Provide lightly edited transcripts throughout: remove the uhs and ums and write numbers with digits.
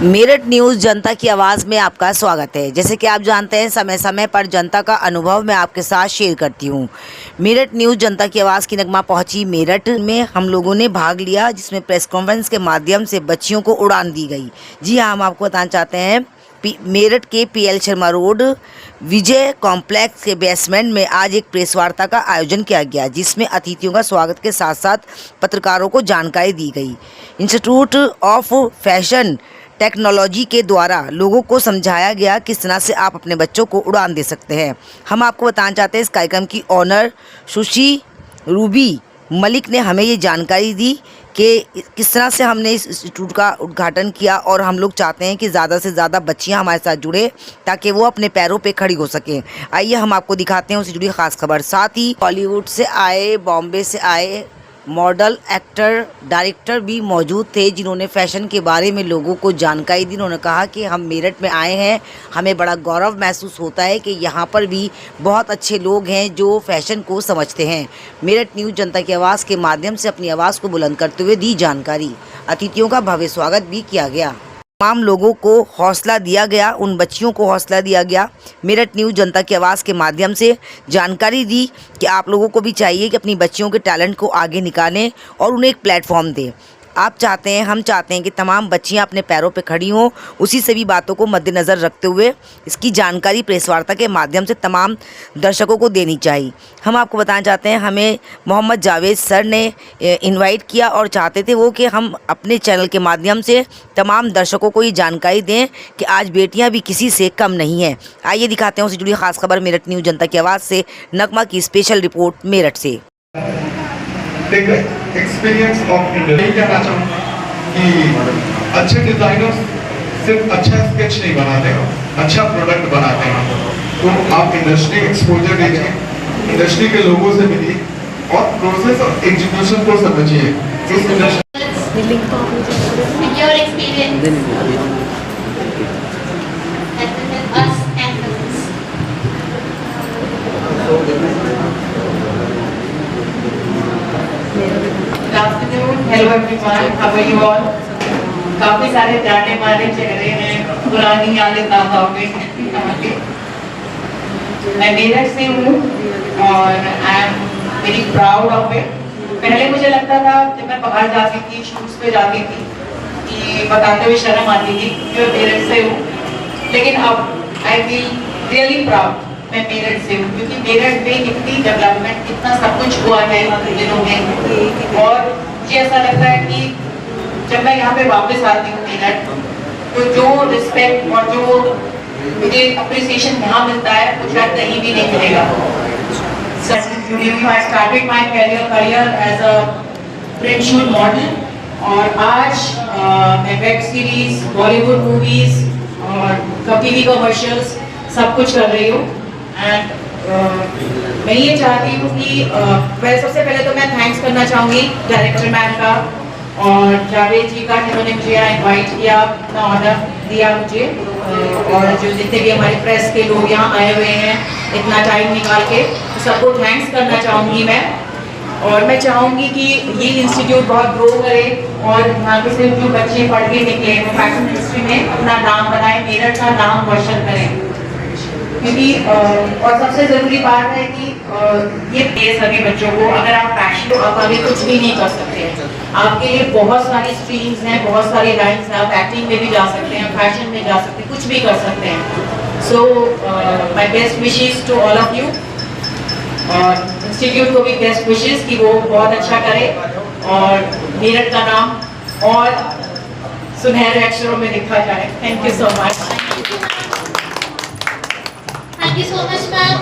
Meerut news जनता की आवाज़ में आपका स्वागत है। जैसे कि आप जानते हैं, समय समय पर जनता का अनुभव मैं आपके साथ शेयर करती हूँ। मेरठ न्यूज़ जनता की आवाज़ की नगमा पहुंची मेरठ में। हम लोगों ने भाग लिया, जिसमें प्रेस कॉन्फ्रेंस के माध्यम से बच्चियों को उड़ान दी गई। जी हाँ, हम आपको बताना चाहते हैं, मेरठ के PL शर्मा रोड विजय कॉम्प्लेक्स के बेसमेंट में आज एक प्रेस वार्ता का आयोजन किया गया, जिसमें अतिथियों का स्वागत के साथ साथ पत्रकारों को जानकारी दी गई। इंस्टीट्यूट ऑफ फैशन टेक्नोलॉजी के द्वारा लोगों को समझाया गया किस तरह से आप अपने बच्चों को उड़ान दे सकते हैं। हम आपको बताना चाहते हैं, इस कार्यक्रम की ऑनर सुश्री रूबी मलिक ने हमें ये जानकारी दी कि किस तरह से हमने इस इंस्टीट्यूट का उद्घाटन किया, और हम लोग चाहते हैं कि ज़्यादा से ज़्यादा बच्चियां हमारे साथ जुड़े ताकि वो अपने पैरों पे खड़ी हो सकें। आइए हम आपको दिखाते हैं उससे जुड़ी खास खबर। साथ ही बॉलीवुड से आए, बॉम्बे से आए मॉडल, एक्टर, डायरेक्टर भी मौजूद थे, जिन्होंने फ़ैशन के बारे में लोगों को जानकारी दी। उन्होंने कहा कि हम मेरठ में आए हैं, हमें बड़ा गौरव महसूस होता है कि यहाँ पर भी बहुत अच्छे लोग हैं जो फ़ैशन को समझते हैं। मेरठ न्यूज़ जनता की आवाज़ के माध्यम से अपनी आवाज़ को बुलंद करते हुए दी जानकारी। अतिथियों का भव्य स्वागत भी किया गया। तमाम लोगों को हौसला दिया गया, उन बच्चियों को हौसला दिया गया। मेरठ न्यूज़ जनता की आवाज़ के माध्यम से जानकारी दी कि आप लोगों को भी चाहिए कि अपनी बच्चियों के टैलेंट को आगे निकालें और उन्हें एक प्लेटफॉर्म दें। आप चाहते हैं, हम चाहते हैं कि तमाम बच्चियां अपने पैरों पे खड़ी हों। उसी सभी बातों को मद्देनज़र रखते हुए इसकी जानकारी प्रेस वार्ता के माध्यम से तमाम दर्शकों को देनी चाहिए। हम आपको बताना चाहते हैं, हमें मोहम्मद जावेद सर ने इनवाइट किया और चाहते थे वो कि हम अपने चैनल के माध्यम से तमाम दर्शकों को ये जानकारी दें कि आज बेटियां भी किसी से कम नहीं हैं। आइए दिखाते हैं उससे जुड़ी खास खबर मेरठ न्यूज़ जनता की आवाज़ से। नगमा की स्पेशल रिपोर्ट मेरठ से। एक्सपीरियंस ऑफ इंडस्ट्री कहना चाहूँगा कि अच्छे डिजाइनर्स सिर्फ अच्छा स्केच नहीं बनाते, अच्छा प्रोडक्ट बनाते हैं। तो आप इंडस्ट्री एक्सपोजर दीजिए, इंडस्ट्री के लोगों से मिलिए और प्रोसेस ऑफ एग्जीक्यूशन को समझिए। इस industry your experience with us and others. Good afternoon, hello everyone, how are you all? काफी सारे जाने माने चेहरे हैं, पुरानी यादें ताज़ा हो गई। मैं मेरठ से हूँ और I am very proud of it. पहले मुझे लगता था जब मैं बाहर जाती थी, शूट्स पे जाती थी, कि बताते हुए शर्म आती थी कि मैं मेरठ से हूँ, लेकिन अब आई फील रियली प्राउड मैं मेरठ से हूँ, क्योंकि मेरठ में इतनी डेवलपमेंट, इतना सब कुछ हुआ है इन दिनों में। और मुझे ऐसा लगता है कि जब मैं यहाँ पे वापस आती हूँ मेरठ, तो जो रिस्पेक्ट और जो मुझे अप्रिसिएशन यहाँ मिलता है वो शायद कहीं भी नहीं मिलेगा। I started my career as a print shoot model, और आज मैं वेब सीरीज, बॉलीवुड मूवीज और टीवी कमर्शियल्स सब कुछ कर रही हूँ। एंड मैं ये चाहती हूँ कि सबसे पहले तो मैं थैंक्स करना चाहूँगी डायरेक्टर मैम का और जावेद जी का, जिन्होंने मुझे यहाँ इनवाइट किया, अपना ऑर्डर दिया मुझे, और जो जितने भी हमारे प्रेस के लोग यहाँ आए हुए हैं इतना टाइम निकाल के, तो सबको थैंक्स करना चाहूँगी मैं। और मैं चाहूँगी कि ये इंस्टीट्यूट बहुत ग्रो करे और यहाँ पे सिर्फ जो बच्चे पढ़ के निकले वो फैशन इंडस्ट्री में अपना नाम बनाए, मेरठ का नाम रोशन करें। क्योंकि और सबसे ज़रूरी बात है कि ये प्ले सभी बच्चों को, अगर आप फैशन, तो आप आगे कुछ भी नहीं कर सकते हैं। आपके लिए बहुत सारी स्ट्रीम्स हैं, बहुत सारी लाइन्स हैं, आप एक्टिंग में भी जा सकते हैं, फैशन में जा सकते हैं, कुछ भी कर सकते हैं। So my best wishes to all of you, और इंस्टीट्यूट को भी बेस्ट विशेस कि वो बहुत अच्छा करे और मेरठ का नाम और सुनहरे अक्षरों में लिखा जाए। Thank you so much. Thank you so much, ma'am.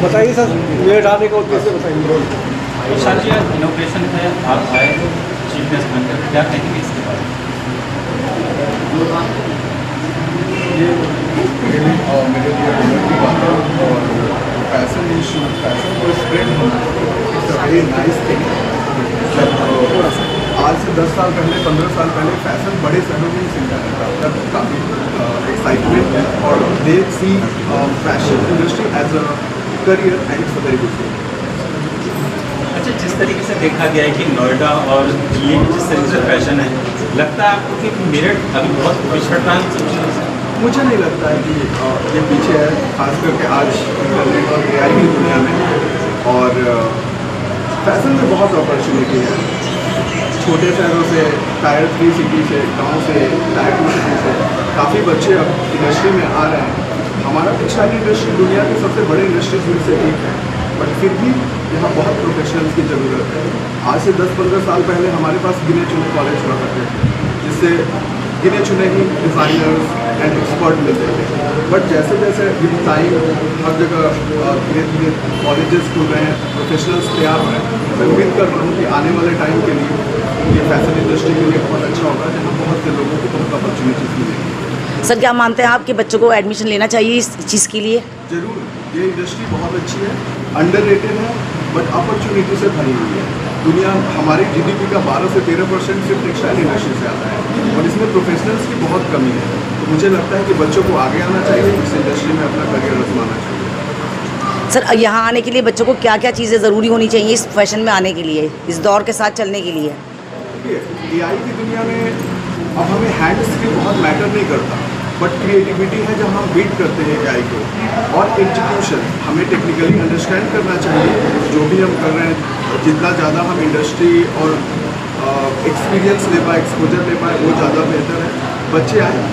बताइए सर, मेरठ आने का उद्देश्य बताइए। सर जी, इनोग्रेशन है, आप आए चीफ गेस्ट बनकर, क्या कहेंगे इसके बारे में? ये मेरे लिए ऑनर की बात है, और फैशन इशू, फैशन को स्प्रेड होना, it's a very nice thing. आज से 10 साल पहले 15 साल पहले फैशन बड़े शहरों में ही चलता रहता था, काफ़ी एक्साइटमेंट है और they see fashion industry as a career and it's a very good thing. अच्छा, जिस तरीके से देखा गया है कि नोएडा और दिल्ली में जिस तरीके से फैशन है, लगता है आपको कि मेरठ अभी बहुत पिछड़ रहा है इन सब चीज़ों से? मुझे नहीं लगता है कि ये पीछे है, खास करके आज इंटरनेट और AI की दुनिया में। और फैशन में बहुत अपॉर्चुनिटी है, छोटे शहरों से, टायर 3 सिटी से, गांव से, टायर 2 सिटी से काफ़ी बच्चे अब इंडस्ट्री में आ रहे हैं। हमारा टेक्सटाइल इंडस्ट्री दुनिया के सबसे बड़े इंडस्ट्रीज में से एक है, बट फिर भी यहाँ बहुत प्रोफेशनल्स की ज़रूरत है। आज से 10-15 साल पहले हमारे पास गिने चुने कॉलेज हुआ करते थे, जिससे गिने चुने ही डिज़ाइनर्स एंड एक्सपर्ट मिलते थे। बट जैसे जैसे विद टाइम हर जगह धीरे धीरे कॉलेजेस खुल रहे हैं, प्रोफेशनल्स तैयार हो रहे हैं। मैं उम्मीद कर रहा हूँ कि आने वाले टाइम के लिए ये फैशन इंडस्ट्री के लिए बहुत अच्छा होगा, जहाँ बहुत से लोगों को बहुत अपॉर्चुनिटीज़ मिलेंगी। सर, क्या मानते हैं आप कि बच्चों को एडमिशन लेना चाहिए इस चीज़ के लिए? ज़रूर, ये इंडस्ट्री बहुत अच्छी है, अंडररेटेड है, बट अपॉर्चुनिटी से भरी हुई है। दुनिया हमारी GDP का 12 से 13% सिर्फ टेक्सटाइल इंडस्ट्री से आता है और इसमें प्रोफेशनल्स की बहुत कमी है। तो मुझे लगता है कि बच्चों को आगे आना चाहिए, इस इंडस्ट्री में अपना करियर आजमाना चाहिए। सर, यहाँ आने के लिए बच्चों को क्या क्या चीज़ें ज़रूरी होनी चाहिए इस फैशन में आने के लिए, इस दौर के साथ चलने के लिए? देखिए, AI की दुनिया में अब हमें हैंड स्किल बहुत मैटर नहीं करता, बट क्रिएटिविटी है जहाँ हम बीट करते हैं AI को, और एग्जीक्यूशन हमें टेक्निकली अंडरस्टैंड करना चाहिए। जो भी हम कर रहे हैं, जितना ज़्यादा हम इंडस्ट्री और एक्सपीरियंस ले पाए, एक्सपोजर ले पाए, वो ज़्यादा बेहतर है। बच्चे आए,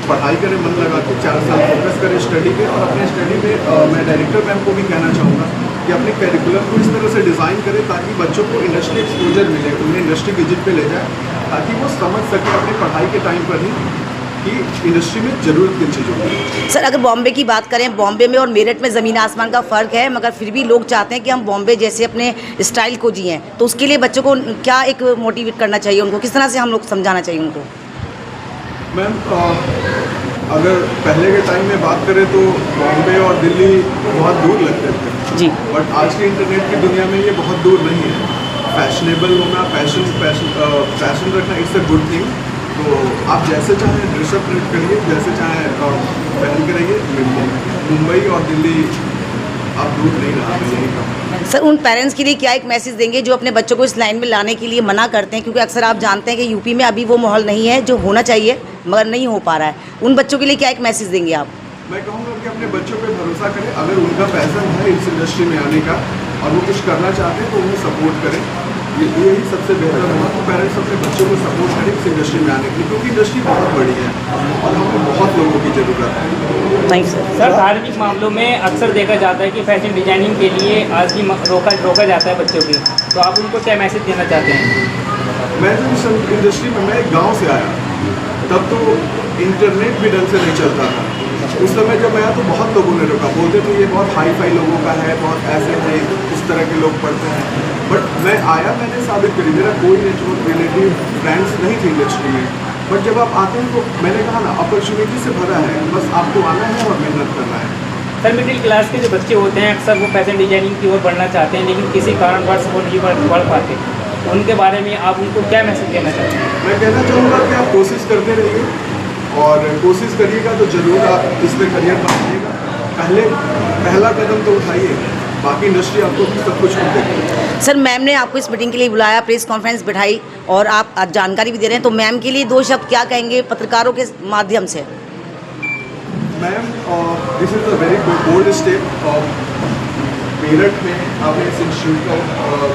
पढ़ाई करें, मन लगा के 4 साल फोकस करें स्टडी पे, और अपने स्टडी में मैं डायरेक्टर मैम को भी कहना चाहूँगा कि अपने करिकुलम को इस तरह से डिज़ाइन करें ताकि बच्चों को इंडस्ट्री एक्सपोजर मिले, उन्हें इंडस्ट्री विजिट पे ले जाए, ताकि वो समझ सके अपनी पढ़ाई के टाइम पर ही कि इंडस्ट्री में ज़रूरत किन चीज़ों की। सर, अगर बॉम्बे की बात करें, बॉम्बे में और मेरठ में ज़मीन आसमान का फ़र्क है, मगर फिर भी लोग चाहते हैं कि हम बॉम्बे जैसे अपने स्टाइल को जिएं। तो उसके लिए बच्चों को क्या एक मोटिवेट करना चाहिए, उनको किस तरह से हम लोग समझाना चाहिए उनको? मैम, अगर पहले के टाइम में बात करें तो बॉम्बे और दिल्ली बहुत दूर लगते थे जी। बट आज के इंटरनेट की दुनिया में ये बहुत दूर नहीं है। फैशनेबल होना, फैशन रखना, इट्स अ गुड थिंग। तो आप जैसे चाहें ड्रेसअप करिए, जैसे चाहें पहन के रहिए। मुंबई और दिल्ली आप दूर नहीं रहा, मैं यही कहूँगा। सर, उन पेरेंट्स के लिए क्या एक मैसेज देंगे जो अपने बच्चों को इस लाइन में लाने के लिए मना करते हैं, क्योंकि अक्सर आप जानते हैं कि यूपी में अभी वो माहौल नहीं है जो होना चाहिए मगर नहीं हो पा रहा है। उन बच्चों के लिए क्या एक मैसेज देंगे आप? मैं कहूँगा कि अपने बच्चों पे भरोसा करें। अगर उनका पैशन है इस इंडस्ट्री में आने का और वो कुछ करना चाहते हैं तो उन्हें सपोर्ट करें। यही सबसे बेहतर होगा। तो पेरेंट्स अपने बच्चों को सपोर्ट करें इस इंडस्ट्री में आने के लिए, क्योंकि इंडस्ट्री बहुत बड़ी है और हमें बहुत लोगों की ज़रूरत है। थैंक यू सर, धार्मिक मामलों में अक्सर देखा जाता है कि फैशन डिजाइनिंग के लिए आज की रोका जाता है बच्चों की, तो आप उनको क्या मैसेज देना चाहते हैं? मैं जब इस इंडस्ट्री में, मैं गाँव से आया, तब तो इंटरनेट भी ढंग से नहीं चलता था। उस समय जब आया तो बहुत लोगों ने रोका, बोलते थे ये बहुत हाई फाई लोगों का है, बहुत ऐसे है, इस तरह के लोग पढ़ते हैं। बट मैं आया, मैंने साबित करी, मेरा कोई नेटवर्क रिलेटिव फ्रेंड्स नहीं थे इंडस्ट्री में। बट जब आप आते हैं तो मैंने कहा ना, अपॉर्चुनिटी से भरा है, बस आपको आना है और मेहनत करना है। सर, मिडिल क्लास के जो बच्चे होते हैं अक्सर वो फैशन डिजाइनिंग की ओर बढ़ना चाहते हैं, लेकिन किसी कारणवश वो नहीं बढ़ पाते, उनके बारे में आप उनको क्या मैसेज देना चाहते हैं? मैं कहना चाहूँगा कि आप कोशिश करते रहिए और कोशिश करिएगा तो ज़रूर आप इसमें करियर बनाइएगा। पहला कदम तो उठाइए, बाकी इंडस्ट्री आपको सब कुछ कर देगी। सर, मैम ने आपको इस मीटिंग के लिए बुलाया, प्रेस कॉन्फ्रेंस बिठाई और आप आज जानकारी भी दे रहे हैं, तो मैम के लिए 2 शब्द क्या कहेंगे पत्रकारों के माध्यम से? Ma'am, this is a very bold step. Meerut में आपने इस इंस्टीट्यूट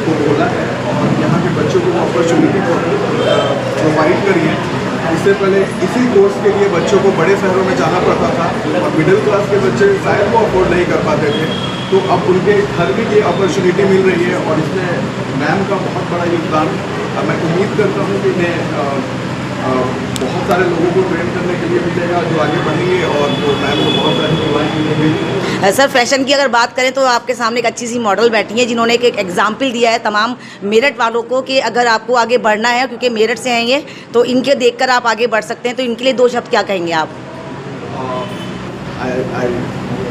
को बोला है और यहाँ के बच्चों को अपॉर्चुनिटी को प्रोवाइड करी है। इससे पहले इसी कोर्स के लिए बच्चों को बड़े शहरों में जाना पड़ता था और मिडिल क्लास के बच्चे शायद वो अफोर्ड नहीं कर पाते थे, तो अब उनके घर में ये अपॉर्चुनिटी मिल रही है और इसमें मैम का बहुत बड़ा योगदान। मैं उम्मीद करता हूँ कि मैं बहुत सारे लोगों को ट्रेन करने के लिए मिलेगा जो आगे बढ़ेंगे और जो मैम को बहुत सारी सेवाएं मिलेंगी। सर, फैशन की अगर बात करें तो आपके सामने एक अच्छी सी मॉडल बैठी है जिन्होंने एक एग्जाम्पल दिया है तमाम मेरठ वालों को कि अगर आपको आगे बढ़ना है, क्योंकि मेरठ से हैं ये, तो इनके देखकर आप आगे बढ़ सकते हैं। तो इनके लिए 2 शब्द क्या कहेंगे आप?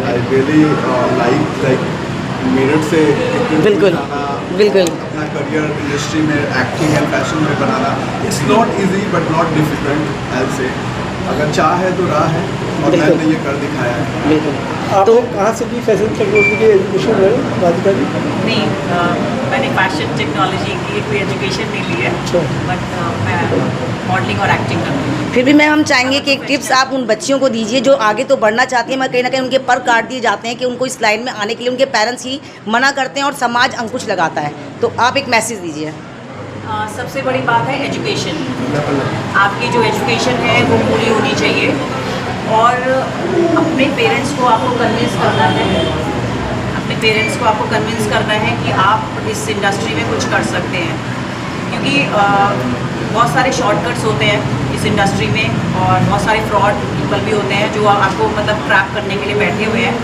I really like मेरठ से बिल्कुल, बिल्कुल। अपना करियर इंडस्ट्री में एक्टिंग एंड फैशन में बनाना it's not easy but not difficult I say अगर चाह है तो राह है और बिल्कुल। मैंने ये कर दिखाया है। बिल्कुल। आपने कहाँ से भी फैशन टेक्नोलॉजी के एजुकेशन है राधिका जी? नहीं, मैंने फैशन टेक्नोलॉजी की कोई एजुकेशन नहीं ली है, अच्छा। बट मैं मॉडलिंग और एक्टिंग करती हूँ। फिर भी मैम हम चाहेंगे कि एक टिप्स आप उन बच्चियों को दीजिए जो आगे तो बढ़ना चाहती हैं मगर कहीं ना कहीं उनके पर काट दिए जाते हैं कि उनको इस लाइन में आने के लिए उनके पेरेंट्स ही मना करते हैं और समाज अंकुश लगाता है, तो आप एक मैसेज दीजिए। सबसे बड़ी बात है एजुकेशन। आपकी जो एजुकेशन है वो पूरी होनी चाहिए और अपने पेरेंट्स को आपको कन्विंस करना है, अपने पेरेंट्स को आपको कन्विंस करना है कि आप इस इंडस्ट्री में कुछ कर सकते हैं, क्योंकि बहुत सारे शॉर्टकट्स होते हैं इस इंडस्ट्री में और बहुत सारे फ्रॉड पीपल भी होते हैं जो आपको मतलब ट्रैप करने के लिए बैठे हुए हैं।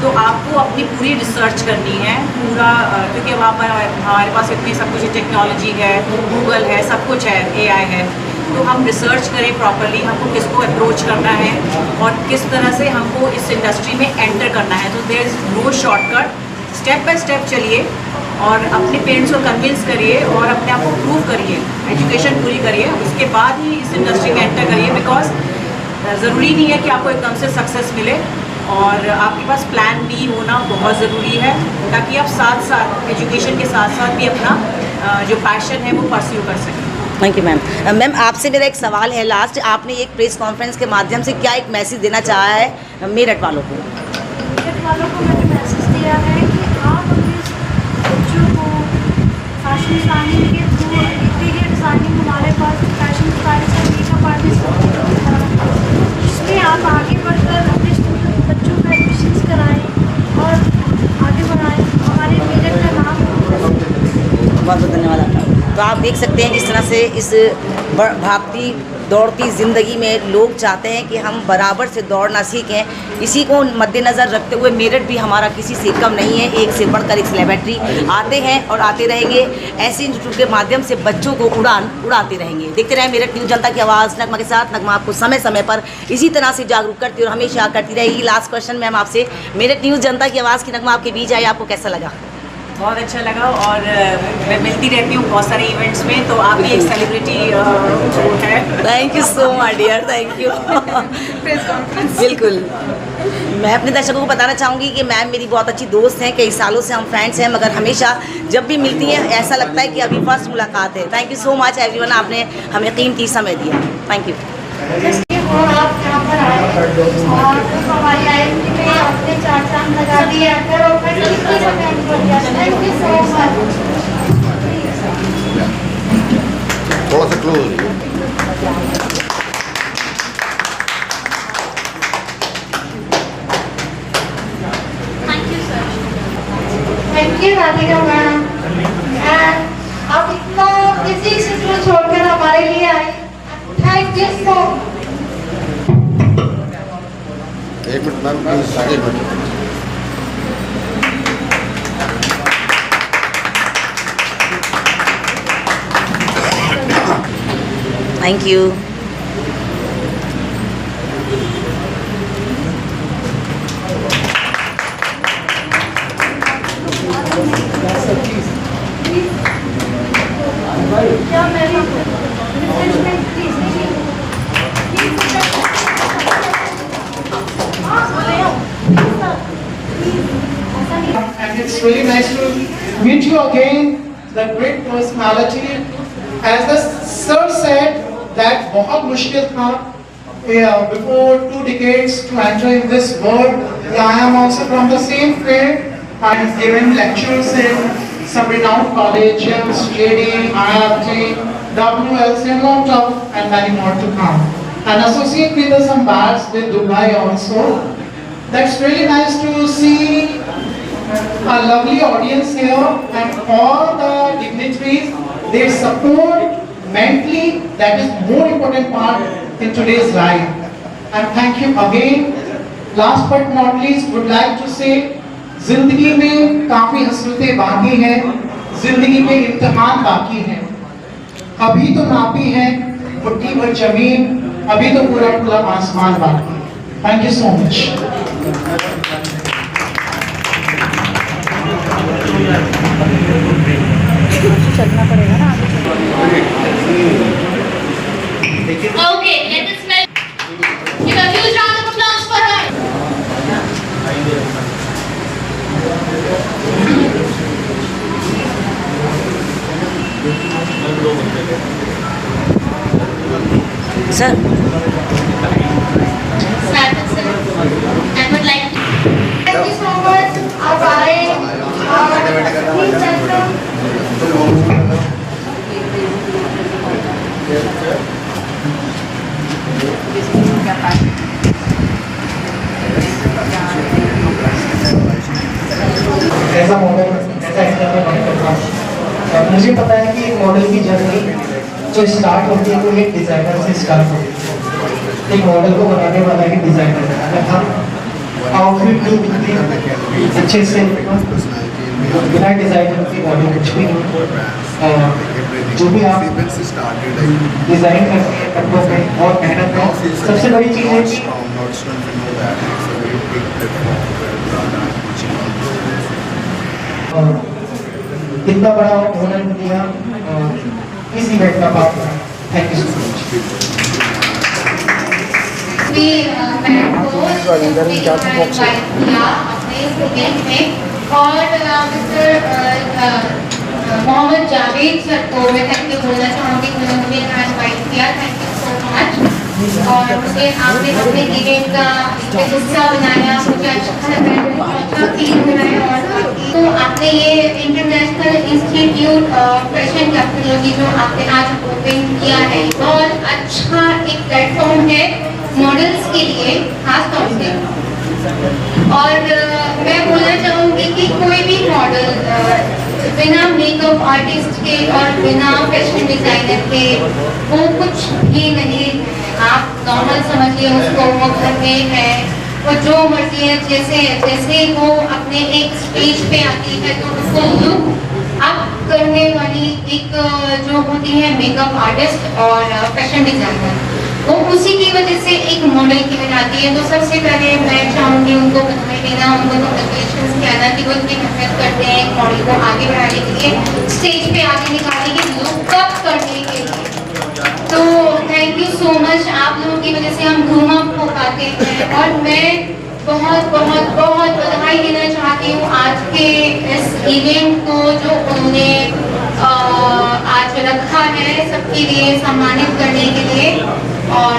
तो आपको अपनी पूरी रिसर्च करनी है पूरा, क्योंकि अब हमारे पास इतनी सब कुछ टेक्नोलॉजी है, गूगल है, सब कुछ है, AI है, तो हम रिसर्च करें प्रॉपरली हमको किसको अप्रोच करना है और किस तरह से हमको इस इंडस्ट्री में एंटर करना है। तो there is no shortcut, step by step चलिए और अपने पेरेंट्स को कन्विंस करिए और अपने आप को प्रूव करिए, एजुकेशन पूरी करिए, उसके बाद ही इस इंडस्ट्री में एंटर करिए। बिकॉज ज़रूरी नहीं है कि आपको एकदम से सक्सेस मिले और आपके पास प्लान बी होना बहुत ज़रूरी है, ताकि आप साथ साथ एजुकेशन के साथ साथ भी अपना जो पैशन है वो परस्यू कर सकें। Thank you ma'am. मैम आपसे मेरा एक सवाल है लास्ट, आपने एक प्रेस कॉन्फ्रेंस के माध्यम से क्या एक मैसेज देना चाहा है मेरठ वालों को? मेरठ वालों को मैंने मैसेज दिया है कि आप अपने बच्चों को फैशन डिज़ाइनिंग के थ्रू इंटीरियर डिज़ाइनिंग हमारे पास फैशन डिज़ाइनिंग से मेकअप आर्टिस्ट इसमें आप आगे बढ़कर अपने बच्चों का एडमिशन्स कराएं और आगे बढ़ाएं, हमारे मेरठ का नाम। बहुत बहुत धन्यवाद आपका। तो आप देख सकते हैं जिस तरह से इस भागती दौड़ती ज़िंदगी में लोग चाहते हैं कि हम बराबर से दौड़ना सीखें। इसी को मद्देनज़र रखते हुए मेरठ भी हमारा किसी से कम नहीं है, एक से बढ़कर एक सेलिब्रिटी आते हैं और आते रहेंगे। ऐसे इंस्टीट्यूट के माध्यम से बच्चों को उड़ाते रहेंगे। देखते रहें मेरठ न्यूज़, जनता की आवाज़ नगमा के साथ। नगमा आपको समय समय पर इसी तरह से जागरूक करती और हमेशा करती रहेगी। लास्ट क्वेश्चन मैम आपसे, मेरठ न्यूज़ जनता की आवाज़ की नगमा आपके बीच आई, आपको कैसा लगा? बहुत अच्छा लगा और मैं मिलती रहती हूँ बहुत सारे इवेंट्स में, तो आप भी एक सेलिब्रिटी है। Thank you so much dear, thank you. Press conference बिल्कुल। मैं अपने दर्शकों को बताना चाहूँगी कि मैम मेरी बहुत अच्छी दोस्त हैं, कई सालों से हम फ्रेंड्स हैं, मगर हमेशा जब भी मिलती हैं ऐसा लगता है कि अभी फर्स्ट मुलाकात है। Thank you so much everyone, आपने हमें कीमती समय दिया। Thank you. और आप यहाँ पर आए और हमारी आईएमटी में आपने 4 चांद लगा दिए। Thank you so much. थोड़ा सा close. Thank you, sir. Thank you Radhika ma'am, आप इतना बिजी शेड्यूल छोड़कर हमारे लिए आए। Thank you so much. एक मिनट मैम, प्लीज एक मिनट। Thank you. क्या ma'am refreshment please. And it's really nice to meet you again, the great personality. As the sir said, that बहुत मुश्किल था before 2 decades to enter in this world. I am also from the same field. I have given lectures in some renowned colleges, JD, IIT, WLC, and lot of and many more to come. And associate with some bars with Dubai also. That's really nice to see a lovely audience here and all the dignitaries, they support mentally, that is more important part in today's life. And thank you again. Last but not least, would like to say, जिंदगी में काफी हसरतें बाकी हैं, जिंदगी में इम्तिहान बाकी हैं। अभी तो नापी है मुट्ठी भर जमीन, अभी तो पूरा खुला आसमान बाकी है। Thank you so much. चलना पड़ेगा ना आगे Okay, let us give a huge round of applause for her. Sir Started, sir. I would like to thank you so much. आप आए please welcome. ऐसा मॉडल ऐसा एक्सटर्नल बन करता हूँ। मुझे पता है कि एक मॉडल की जर्नी जो स्टार्ट होती है वो एक डिज़ाइनर से स्टार्ट होती है। एक मॉडल को बनाने वाला एक डिज़ाइनर है। अगर हम आउटफिट जो बिकते हैं अच्छे से बिना डिज़ाइनर की मॉडल कुछ भी नहीं। और जो भी आप डिज़ाइन करते हैं कपड़ों पे और मेहनत में सबसे बड़ी चीज़ है कि इतना बड़ा ऑनर दिया इस इवेंट का पार्ट है। Thank you so much. और मिस्टर मोहम्मद जावेद सर को मैं थैंक यू बोलना चाहूँगी, उन्होंने मुझे यहाँ इनवाइट किया। Thank you so much. और मुझे आपने अपने इवेंट का हिस्सा बनाया, मुझे अच्छा लगा, अच्छा फील हो रहा है। और तो आपने ये international institute of fashion technology जो आपने आज ओपन किया है बहुत अच्छा एक प्लेटफॉर्म है मॉडल्स के लिए खास तौर से। और मैं बोलना चाहूँगी कि कोई भी मॉडल बिना मेकअप आर्टिस्ट के और बिना फैशन डिजाइनर के वो कुछ भी नहीं। आप नॉर्मल समझिए उसको, वो घर में है, वो जो मर्जी है, जैसे वो अपने एक स्टेज पे आती है तो उसको लुक अप करने वाली एक जो होती है मेकअप आर्टिस्ट और फैशन डिजाइनर, वो उसी की वजह से एक मॉडल की बनाती है। तो सबसे पहले मैं चाहूँगी उनको बधाई देना, उनको कंग्रेचुलेशंस कहना कि वो इतनी मेहनत करते हैं एक मॉडल को आगे बढ़ाने के लिए, स्टेज पे आगे निकालने के लुक अप करने के लिए। तो थैंक यू सो मच, आप लोगों की वजह से हम घूम अप हो पाते हैं। और मैं बहुत बहुत बहुत बधाई देना चाहती हूँ आज के इस इवेंट को जो उन्होंने आज रखा है सबके लिए सम्मानित करने के लिए। और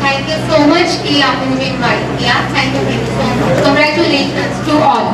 थैंक यू सो मच कि आपने मुझे इनवाइट किया। Thank you so much, congratulations to all.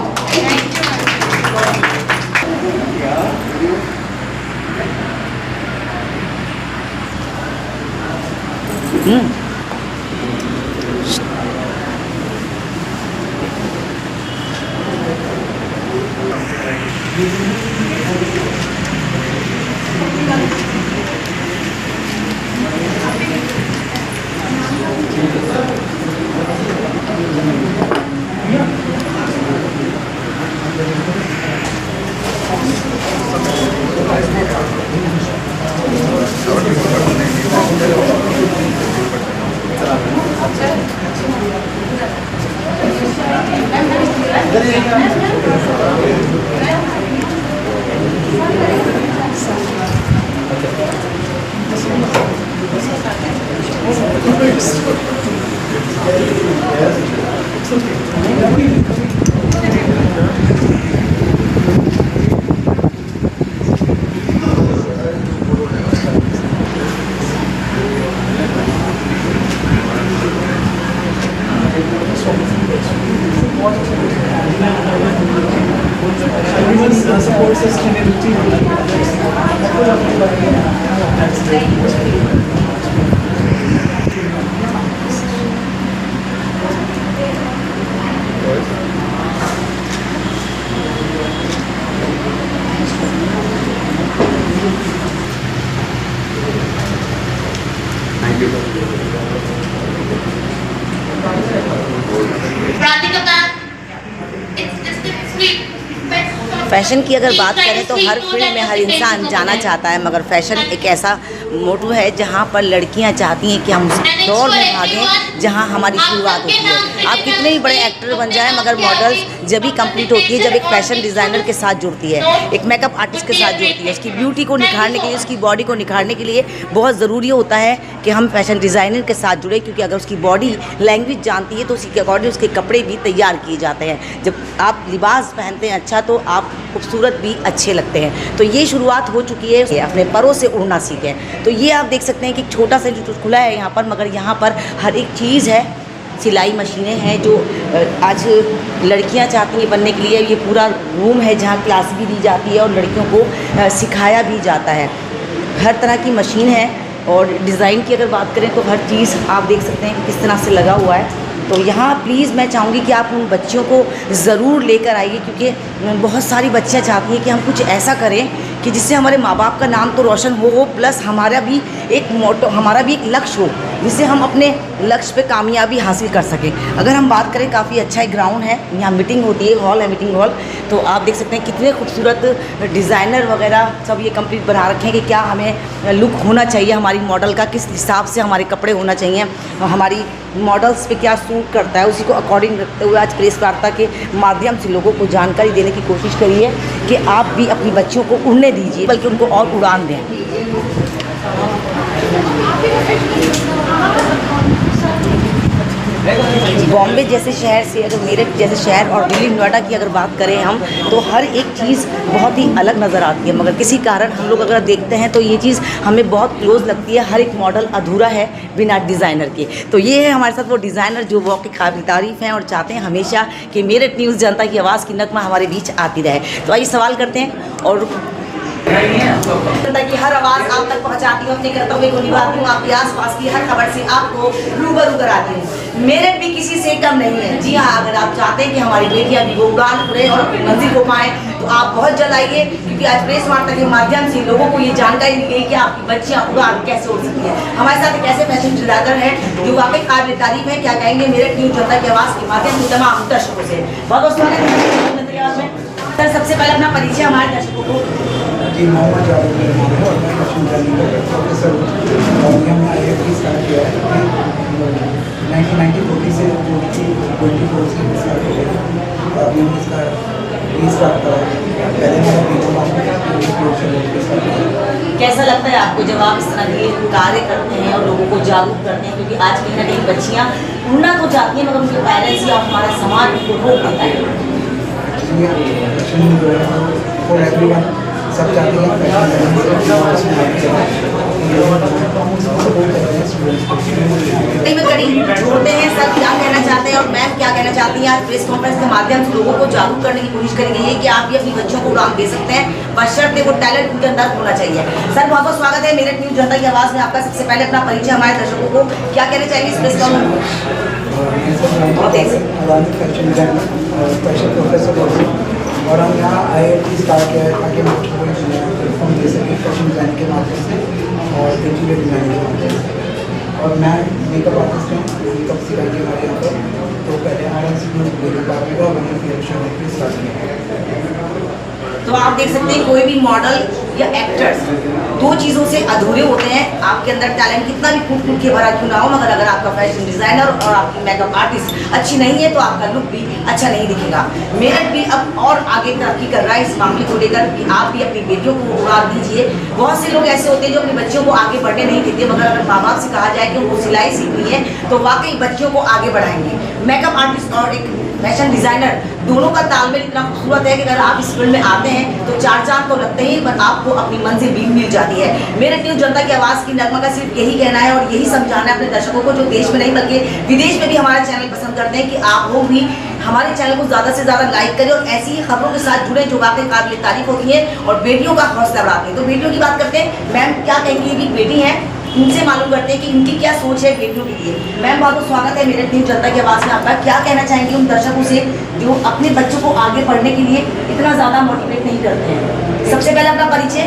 support sustainability. Fashion की अगर बात करें तो हर फील्ड में हर इंसान जाना चाहता है, मगर फैशन एक ऐसा मोटो है जहाँ पर लड़कियाँ चाहती हैं कि हम उस दौड़ में भागें जहाँ हमारी शुरुआत होती है। आप कितने भी बड़े एक्टर बन जाएं मगर मॉडल्स जब भी कंप्लीट होती है जब एक फैशन डिज़ाइनर के साथ जुड़ती है, एक मेकअप आर्टिस्ट के साथ जुड़ती है। उसकी ब्यूटी को निखारने के लिए, उसकी बॉडी को निखारने के लिए बहुत ज़रूरी होता है कि हम फैशन डिज़ाइनर के साथ जुड़े, क्योंकि अगर उसकी बॉडी लैंग्वेज जानती है तो उसी के अकॉर्डिंग उसके कपड़े भी तैयार किए जाते हैं। जब आप लिबास पहनते हैं अच्छा तो आप खूबसूरत भी अच्छे लगते हैं। तो ये शुरुआत हो चुकी है, अपने परों से उड़ना सीखें। तो ये आप देख सकते हैं कि छोटा सा जो खुला है यहाँ पर, मगर यहाँ पर हर एक चीज़ है। सिलाई मशीनें हैं जो आज लड़कियाँ चाहती हैं बनने के लिए। ये पूरा रूम है जहाँ क्लास भी दी जाती है और लड़कियों को सिखाया भी जाता है। हर तरह की मशीन है और डिज़ाइन की अगर बात करें तो हर चीज़ आप देख सकते हैं कि किस तरह से लगा हुआ है। तो यहाँ प्लीज़ मैं चाहूँगी कि आप उन बच्चियों को ज़रूर लेकर आइए, क्योंकि बहुत सारी बच्चियाँ चाहती हैं कि हम कुछ ऐसा करें कि जिससे हमारे माँ बाप का नाम तो रोशन हो प्लस हमारा भी एक मोटो, हमारा भी एक लक्ष्य हो, जिससे हम अपने लक्ष्य पे कामयाबी हासिल कर सकें। अगर हम बात करें, काफ़ी अच्छा एक ग्राउंड है, यहाँ मीटिंग होती है, हॉल है मीटिंग हॉल। तो आप देख सकते हैं कितने खूबसूरत डिज़ाइनर वगैरह सब ये कंप्लीट बना रखे हैं कि क्या हमें लुक होना चाहिए हमारी मॉडल का, किस हिसाब से हमारे कपड़े होना चाहिए, हमारी मॉडल्स पे क्या सूट करता है, उसी को अकॉर्डिंग रखते हुए आज प्रेस वार्ता के माध्यम से लोगों को जानकारी देने की कोशिश करिए कि आप भी अपनी बच्चियों को उड़ने दीजिए, बल्कि उनको और उड़ान दें। बॉम्बे जैसे शहर से अगर मेरठ जैसे शहर और दिल्ली नोएडा की अगर बात करें हम, तो हर एक चीज़ बहुत ही अलग नज़र आती है, मगर किसी कारण हम लोग अगर देखते हैं तो ये चीज़ हमें बहुत क्लोज लगती है। हर एक मॉडल अधूरा है बिना डिज़ाइनर के। तो ये है हमारे साथ वो डिज़ाइनर जो वो के काबिल तारीफ़ हैं और चाहते हैं हमेशा कि मेरठ न्यूज़ जनता की आवाज़ की नगमा हमारे बीच आती रहे। तो आइए सवाल करते हैं और जनता की हर आवाज़ आप तक पहुंचाती हूँ, अपने कर्तव्य को निभाती हूँ, आपके आसपास की हर खबर से आपको रूबरू कराती हूँ। मेरठ भी किसी से कम नहीं है। जी हाँ, अगर आप चाहते हैं कि हमारी बेटियां भी वो उड़ान उड़े और अपनी मंजिल को पाएँ तो आप बहुत जल्द आइए, क्योंकि आज प्रेस वार्ता के माध्यम से लोगों को ये जानकारी दी गई कि आपकी बच्चियां उड़ान कैसे उड़ सकती हैं। हमारे साथ एक ऐसे फैशन डिजाइनर हैं जो वाकई काबिल तारीफ है। क्या कहेंगे मेरठ न्यूज़ जनता की आवाज़ के माध्यम से तमाम दर्शकों से? बहुत स्वागत है सर। सबसे पहले अपना परिचय हमारे दर्शकों को। जी, मोहम्मद जावेद मेरा नाम है और मैं फैशन डिजाइनिंग का प्रोफेसर हूँ और हमने IIT स्टार्ट किया है 1940 से 24 से स्टार्ट किया है और अभी हमने इसका रीस्टार्ट करा है। पहले मेरा कैसा लगता है आपको जब आप इस तरह के कार्य करते हैं और लोगों को जागरूक करते हैं, क्योंकि आज कहीं ना कहीं बच्चियाँ उड़ना तो चाहती हैं मगर उनके पेरेंट्स या हमारा समाज उनको रोक देता है? फैशन जो है फॉर एवरीवन, सब चाहते हैं कड़ी जोड़ते हैं। सर क्या कहना चाहते हैं और मैम क्या कहना चाहती हैं? आज प्रेस कॉन्फ्रेंस के माध्यम से लोगों को जागरूक करने की कोशिश करी गई है कि आप भी अपनी बच्चों को उड़ान दे सकते हैं, बशर्ते वो टैलेंट उनके अंदर होना चाहिए। सर बहुत बहुत स्वागत है मेरठ न्यूज़ जनता की आवाज़ में आपका। सबसे पहले अपना परिचय हमारे दर्शकों को क्या कहना चाहिए इस प्रेस कॉन्फ्रेंस? और हम यहाँ IIT स्टार्ट किया है ताकि हम बच्चों को प्लेटफॉर्म दे सकें फैशन डिज़ाइन के माध्यम से और इंटीरियर डिज़ाइन के माध्यम से। और मैं मेकअप आर्टिस्ट हूँ, मेकअप सिखाई हमारे यहाँ पर। तो पहले RNC मेकअप आर्टिस्ट और मैंने स्टार्ट किया। तो आप देख सकते हैं कोई भी मॉडल या एक्टर्स दो चीज़ों से अधूरे होते हैं। आपके अंदर टैलेंट कितना भी कूट कूट के भरा क्यों ना हो, मगर अगर आपका फैशन डिज़ाइनर और आपकी मेकअप आर्टिस्ट अच्छी नहीं है तो आपका लुक भी अच्छा नहीं दिखेगा। मेरठ भी अब और आगे तरक्की कर रहा है इस मामले को लेकर कि आप भी अपनी बेटियों को उड़ा दीजिए। बहुत से लोग ऐसे होते हैं जो अपनी बच्चियों को आगे बढ़ने नहीं देते, मगर अगर माँ बाप से कहा जाए कि उनको सिलाई सीखनी है तो वाकई बच्चियों को आगे बढ़ाएंगे। मेकअप आर्टिस्ट और एक फैशन डिज़ाइनर दोनों का तालमेल इतना खूबसूरत है कि अगर आप इस फील्ड में आते हैं तो चार चांद तो लगते ही, पर आपको अपनी मंजिल भी मिल जाती है। मेरठ न्यूज़ जनता की आवाज़ की नगमा का सिर्फ यही कहना है और यही समझाना है अपने दर्शकों को जो देश में नहीं बल्कि विदेश में भी हमारा चैनल पसंद करते हैं कि आप लोग भी हमारे चैनल को ज़्यादा से ज़्यादा लाइक करें और ऐसी ही खबरों के साथ जुड़े जो वाकई काबिल तारीफ होती है और बेटियों का हौसला बढ़ाते हैं। तो बेटियों की बात करते हैं। मैम क्या कहेंगी? ये भी बेटी हैं, उनसे मालूम करते हैं कि उनकी क्या सोच है बेटियों के लिए। मैम बहुत बहुत स्वागत है मेरठ न्यूज़ जनता की आवाज़ में आपका। क्या कहना चाहेंगे उन दर्शकों से जो अपने बच्चों को आगे बढ़ने के लिए इतना ज़्यादा मोटिवेट नहीं करते हैं? सबसे पहले अपना परिचय।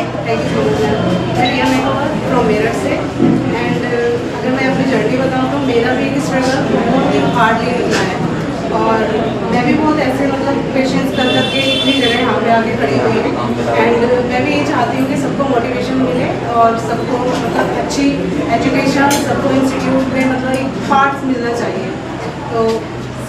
फ्रॉम मेरठ से एंड अगर मैं अपनी जर्नी बताऊँ तो मेरा भी एक स्ट्रगल बहुत ही हार्डली निकला है। और मैं भी बहुत ऐसे मतलब पेशेंस कर करके इतनी जगह यहाँ पे आके खड़ी हुई हूँ एंड मैं भी ये चाहती हूँ कि सबको मोटिवेशन मिले और सबको मतलब अच्छी एजुकेशन, सबको इंस्टीट्यूट में मतलब एक पार्ट्स मिलना चाहिए। तो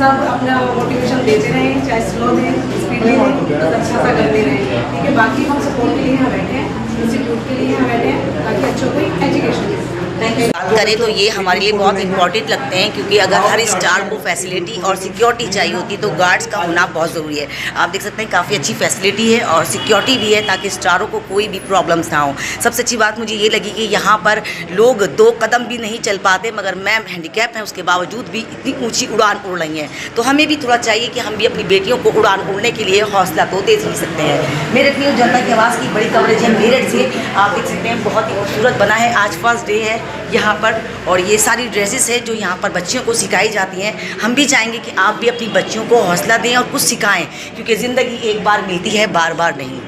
सब अपना मोटिवेशन देते रहें, चाहे स्लो दें स्पीडली दें, बस अच्छा सा करते रहें, ठीक है। बाकी हम सपोर्ट के लिए यहाँ बैठे हैं, इंस्टीट्यूट के लिए यहाँ बैठे हैं ताकि बच्चों को एजुकेशन मिले। बात करें तो ये हमारे लिए बहुत इंपॉर्टेंट लगते हैं, क्योंकि अगर हर स्टार को फैसिलिटी और सिक्योरिटी चाहिए होती है तो गार्ड्स का होना बहुत ज़रूरी है। आप देख सकते हैं काफ़ी अच्छी फैसिलिटी है और सिक्योरिटी भी है ताकि स्टारों को कोई भी प्रॉब्लम्स ना हो। सबसे अच्छी बात मुझे ये लगी कि यहाँ पर लोग 2 कदम भी नहीं चल पाते, मगर मैम हैंडीकैप हैं उसके बावजूद भी इतनी ऊँची उड़ान उड़ रही हैं। तो हमें भी थोड़ा चाहिए कि हम भी अपनी बेटियों को उड़ान उड़ने के लिए हौसला तो दे ही सकते हैं। मेरठ न्यूज़ जनता की आवाज़ की बड़ी कवरेज है मेरठ से। आप देख सकते हैं बहुत ही खूबसूरत बना है। आज फर्स्ट डे है यहाँ पर और ये सारी ड्रेसेस है जो यहाँ पर बच्चियों को सिखाई जाती हैं। हम भी चाहेंगे कि आप भी अपनी बच्चियों को हौसला दें और कुछ सिखाएं, क्योंकि ज़िंदगी एक बार मिलती है, बार बार नहीं।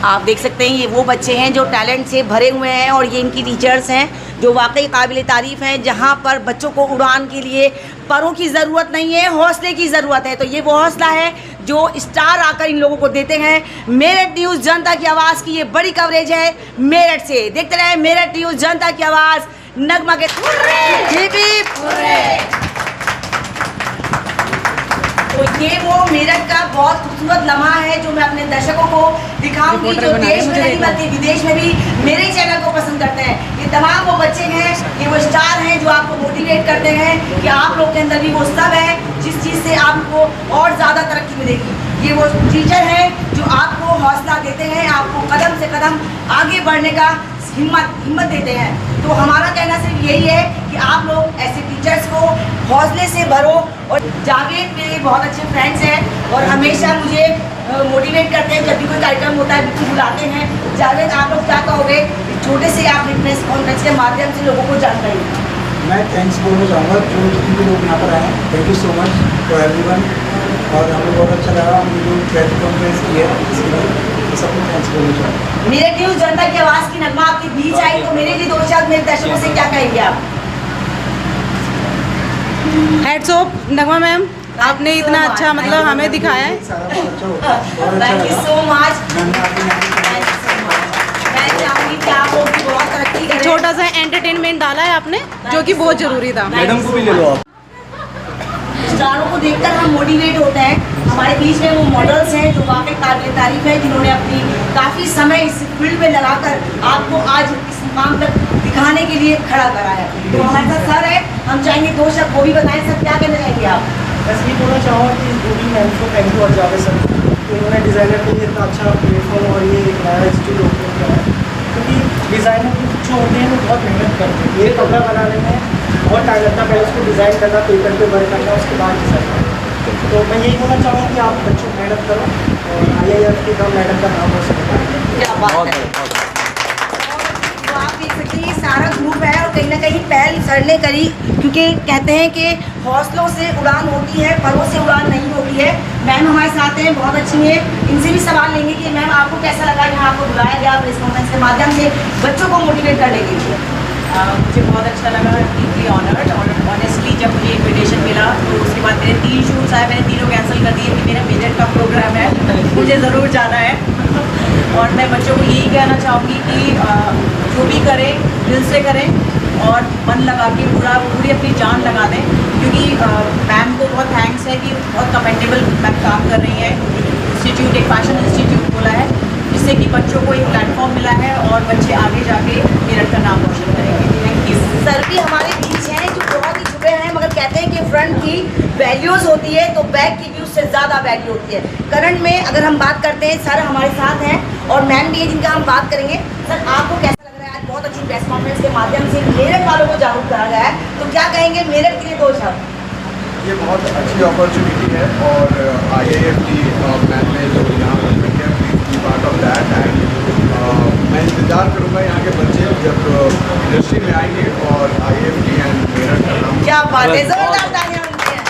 आप देख सकते हैं ये वो बच्चे हैं जो टैलेंट से भरे हुए हैं और ये इनकी टीचर्स हैं जो वाकई काबिल तारीफ़ हैं, जहाँ पर बच्चों को उड़ान के लिए परों की ज़रूरत नहीं है, हौसले की ज़रूरत है। तो ये वो हौसला है जो स्टार आकर इन लोगों को देते हैं। मेरठ न्यूज़ जनता की आवाज़ की ये बड़ी कवरेज है मेरठ से। देखते रहे मेरठ न्यूज़ जनता की आवाज़, नगमा के तो ये वो मेरठ का बहुत खूबसूरत लम्हा है जो मैं अपने दर्शकों को दिखाऊंगी, जो देश में नहीं बल्कि विदेश में भी मेरे चैनल को पसंद करते हैं। ये तमाम वो बच्चे हैं, ये वो स्टार हैं जो आपको मोटिवेट करते हैं कि आप लोग के अंदर भी वो सब है जिस चीज़ से आपको और ज़्यादा तरक्की मिलेगी। ये वो टीचर हैं जो आपको हौसला देते हैं, आपको कदम से कदम आगे बढ़ने का हिम्मत देते हैं। तो हमारा कहना सिर्फ यही है कि आप लोग ऐसे टीचर्स को हौसले से भरो। और जावेद मेरे बहुत अच्छे फ्रेंड्स हैं और हमेशा मुझे मोटिवेट करते हैं जब भी कोई कार्यक्रम होता है, बिल्कुल बुलाते हैं। जावेद, आप लोग क्या कहोगे छोटे से आप प्रेस कॉन्फ्रेंस के माध्यम से लोगों को जानकारी? मैं थैंक्स बोलना चाहूँगा जो जितने भी लोग यहाँ पर आए हैं, thank you so much for everyone. और हमें बहुत अच्छा लगा हमने जो प्रेस कॉन्फ्रेंस की है इसके लिए तो सबको थैंक्स बोलना चाहूँगा। मेरठ न्यूज़ जनता की आवाज़ की नगमा आपके बीच आई तो मेरे लिए 2 शब्द मेरे दर्शकों से क्या कहेंगे आप? हेड्स ऑफ नगमा मैम, आपने इतना अच्छा मतलब हमें दिखाया है। Thank you so much. मैं चाहूँगी कि आप लोग भी बहुत तरक्की करें। छोटा सा एंटरटेनमेंट डाला है आपने जो कि बहुत ज़रूरी था। मैडम को भी ले लो आप। स्टारों को देखकर हम मोटिवेट होते हैं। हमारे बीच में वो मॉडल्स हैं जो वाकई काबिल तारीफ है, जिन्होंने अपनी काफ़ी समय इस फील्ड में लगाकर आपको आज इस मुकाम तक दिखाने के लिए खड़ा करा है। तो हमारे साथ सर है, हम चाहेंगे 2 शब्द वो भी बताएं। सर, क्या कहना चाहेंगे आप? बस ये बोलना चाहूँगा कि रूबी मैम को थैंक यू और जावेद सर, उन्होंने डिज़ाइनर के लिए इतना अच्छा प्लेटफॉर्म और ये एक नया इंस्टीट्यूट ओपन किया है। क्योंकि डिज़ाइनर जो होते हैं वो बहुत मेहनत करते हैं। ये कपड़ा बनाने में बहुत टाइम लगता है, पहले उसको डिज़ाइन करना, पेपर पे वर्क करना, उसके बाद डिज़ाइन करना। तो मैं यही बोलना चाहूँगा कि आप बच्चों मेहनत करो और IIF के कम मैडम का नाम हो सकता है। क्या बात है। तो आप देख सकते हैं ये सारा ग्रुप है और कहीं ना कहीं पहल सर ने करी, क्योंकि कहते हैं कि हौसलों से उड़ान होती है, परों से उड़ान नहीं होती है। मैम हमारे साथ हैं, बहुत अच्छी हैं। इनसे भी सवाल लेंगे कि मैम आपको कैसा लगा यहाँ आपको बुलाया गया प्रेस कॉन्फ्रेंस के माध्यम से बच्चों को मोटिवेट करने के लिए? मुझे बहुत अच्छा लगा, डीपली ऑनर्ड। और ऑनेस्टली जब मुझे इन्विटेशन मिला तो उसके बाद मेरे 3 शूट्स आए, मैंने तीनों कैंसिल कर दिए कि मेरा मेरठ का प्रोग्राम है, मुझे ज़रूर जाना है। और मैं बच्चों को यही कहना चाहूँगी कि जो भी करें दिल से करें और मन लगा के पूरी अपनी जान लगा दें, क्योंकि मैम को बहुत थैंक्स है कि बहुत कमेंडेबल मैम काम कर रही है। इंस्टीट्यूट एक फैशन इंस्टीट्यूट खोला है जिससे कि बच्चों को एक प्लेटफॉर्म मिला है और बच्चे आगे जाके मेरठ का नाम रोशन करेंगे। Thank you. सर भी हमारे बीच हैं जो बहुत ही छुपे हैं, मगर कहते हैं कि फ्रंट की वैल्यूज़ होती है तो बैक की व्यूज़ से ज़्यादा वैल्यू होती है। करंट में अगर हम बात करते हैं, सर हमारे साथ हैं और मैम भी है जिनका हम बात करेंगे। सर, आपको कैसा लग रहा है? आज बहुत अच्छी प्रेस कॉन्फ्रेंस के माध्यम से मेरठ वालों को जागरूक करा गया है, तो क्या कहेंगे मेरठ के लिए 2 शब्द? ये बहुत अच्छी अपॉर्चुनिटी है और IIF की मैम ने जो यहाँ पर किया, please be part of that. And मैं इंतज़ार करूँगा यहाँ के बच्चे जब इंडस्ट्री में आइए और IFT एंड मेरठ का नाम क्या बात है, जोरदार तालियां होती हैं।